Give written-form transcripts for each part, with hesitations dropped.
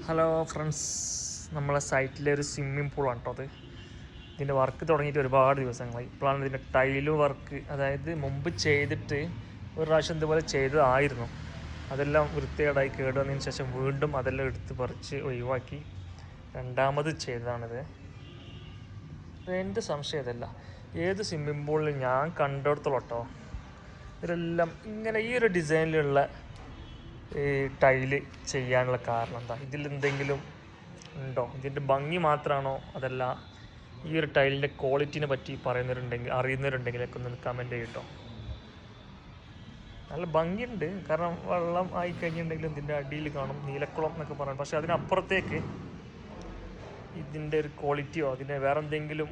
Hello friends, നമ്മളെ സൈറ്റിലെ ഒരു swimming പൂളാണ് കേട്ടോ അത്. ഇതിൻ്റെ വർക്ക് തുടങ്ങിയിട്ട് ഒരുപാട് ദിവസങ്ങളായി. ഇപ്പോഴാണ് ഇതിൻ്റെ ടൈല് വർക്ക്, അതായത് മുമ്പ് ചെയ്തിട്ട് ഒരു പ്രാവശ്യം ഇതുപോലെ ചെയ്തതായിരുന്നു. അതെല്ലാം വൃത്തികേടായി കേടുവന്നതിന് ശേഷം വീണ്ടും അതെല്ലാം എടുത്ത് പറിച്ച് ഒഴിവാക്കി രണ്ടാമത് ചെയ്തതാണിത്. എൻ്റെ സംശയം ഇതല്ല, ഏത് സ്വിമ്മിംഗ് പൂളിൽ ഞാൻ കണ്ടിടത്തോളം കേട്ടോ, ഇവരെല്ലാം ഇങ്ങനെ ഈ ഒരു ഡിസൈനിലുള്ള ഈ ടൈല് ചെയ്യാനുള്ള കാരണം എന്താ? ഇതിലെന്തെങ്കിലും ഉണ്ടോ? ഇതിൻ്റെ ഭംഗി മാത്രമാണോ? അതല്ല ഈ ഒരു ടൈലിൻ്റെ ക്വാളിറ്റിനെ പറ്റി അറിയുന്നവരുണ്ടെങ്കിലൊക്കെ ഒന്ന് കമൻറ്റ് ചെയ്യട്ടോ. നല്ല ഭംഗിയുണ്ട്, കാരണം വെള്ളം ആയി കഴിഞ്ഞിട്ടുണ്ടെങ്കിലും ഇതിൻ്റെ അടിയിൽ കാണും നീലക്കുളം എന്നൊക്കെ പറയും. പക്ഷെ അതിനപ്പുറത്തേക്ക് ഇതിൻ്റെ ഒരു ക്വാളിറ്റിയോ അതിൻ്റെ വേറെ എന്തെങ്കിലും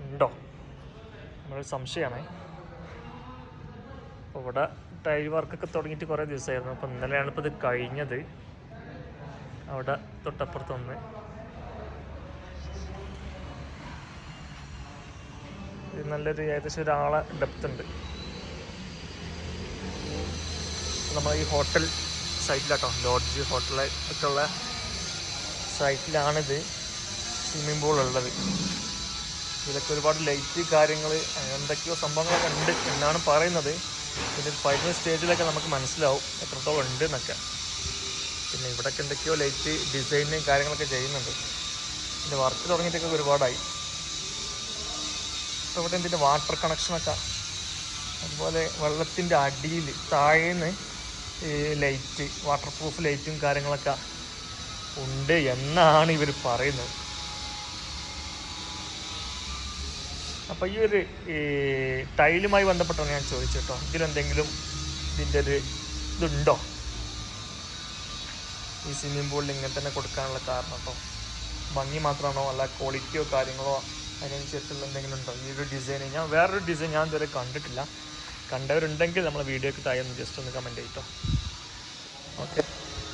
ഉണ്ടോ എന്നൊരു സംശയമാണ്. അപ്പോൾ ഇവിടെ ടൈൽ വർക്കൊക്കെ തുടങ്ങിയിട്ട് കുറേ ദിവസമായിരുന്നു. അപ്പോൾ ഇന്നലെയാണ് ഇപ്പോൾ ഇത് കഴിഞ്ഞത്. അവിടെ തൊട്ടപ്പുറത്തൊന്ന് ഇത് നല്ലൊരു ഏകദേശം ഒരാളെ ഡെപ്ത് ഉണ്ട്. നമ്മൾ ഈ ഹോട്ടൽ സൈറ്റിലാട്ടോ, ലോഡ്ജ് ഹോട്ടൽ ഒക്കെ ഉള്ള സൈറ്റിലാണിത് സ്വിമ്മിംഗ് പൂൾ ഉള്ളത്. ഇതിലൊക്കെ ഒരുപാട് ലൈറ്റ് കാര്യങ്ങൾ എന്തൊക്കെയോ സംഭവങ്ങളൊക്കെ ഉണ്ട് എന്നാണ് പറയുന്നത്. പിന്നെ ഫൈനൽ സ്റ്റേജിലൊക്കെ നമുക്ക് മനസ്സിലാവും എത്രത്തോളം ഉണ്ട് എന്നൊക്കെ. പിന്നെ ഇവിടെയൊക്കെ എന്തൊക്കെയോ ലൈറ്റ് ഡിസൈനും കാര്യങ്ങളൊക്കെ ചെയ്യുന്നുണ്ട്. ഇതിൻ്റെ വർക്ക് തുടങ്ങിയിട്ടൊക്കെ ഒരുപാടായി. ഇപ്പോൾ ഇവിടെ ഇതിൻ്റെ വാട്ടർ കണക്ഷനൊക്കെ, അതുപോലെ വെള്ളത്തിൻ്റെ അടിയിൽ താഴേന്ന് ഈ ലൈറ്റ്, വാട്ടർ പ്രൂഫ് ലൈറ്റും കാര്യങ്ങളൊക്കെ ഉണ്ട് എന്നാണ് ഇവർ പറയുന്നത്. അപ്പോൾ ഈ ഒരു ടൈലുമായി ബന്ധപ്പെട്ടാണ് ഞാൻ ചോദിച്ചേട്ടോ, ഇതിലെന്തെങ്കിലും ഇതിൻ്റെ ഒരു ഇതുണ്ടോ ഈ സ്വിമ്മിംഗ് പൂളിൽ ഇങ്ങനെ തന്നെ കൊടുക്കാനുള്ള കാരണം കേട്ടോ? ഭംഗി മാത്രമാണോ അല്ല ക്വാളിറ്റിയോ കാര്യങ്ങളോ അതിനനുസരിച്ചുള്ള എന്തെങ്കിലും ഉണ്ടോ ഈ ഒരു ഡിസൈൻ? വേറൊരു ഡിസൈൻ ഞാൻ ഇതുവരെ കണ്ടിട്ടില്ല. കണ്ടവരുണ്ടെങ്കിൽ നമ്മളെ വീഡിയോക്ക് താഴെ ഒന്ന് ജസ്റ്റ് ഒന്ന് കമൻറ്റ് ചെയ്യട്ടോ. ഓക്കെ.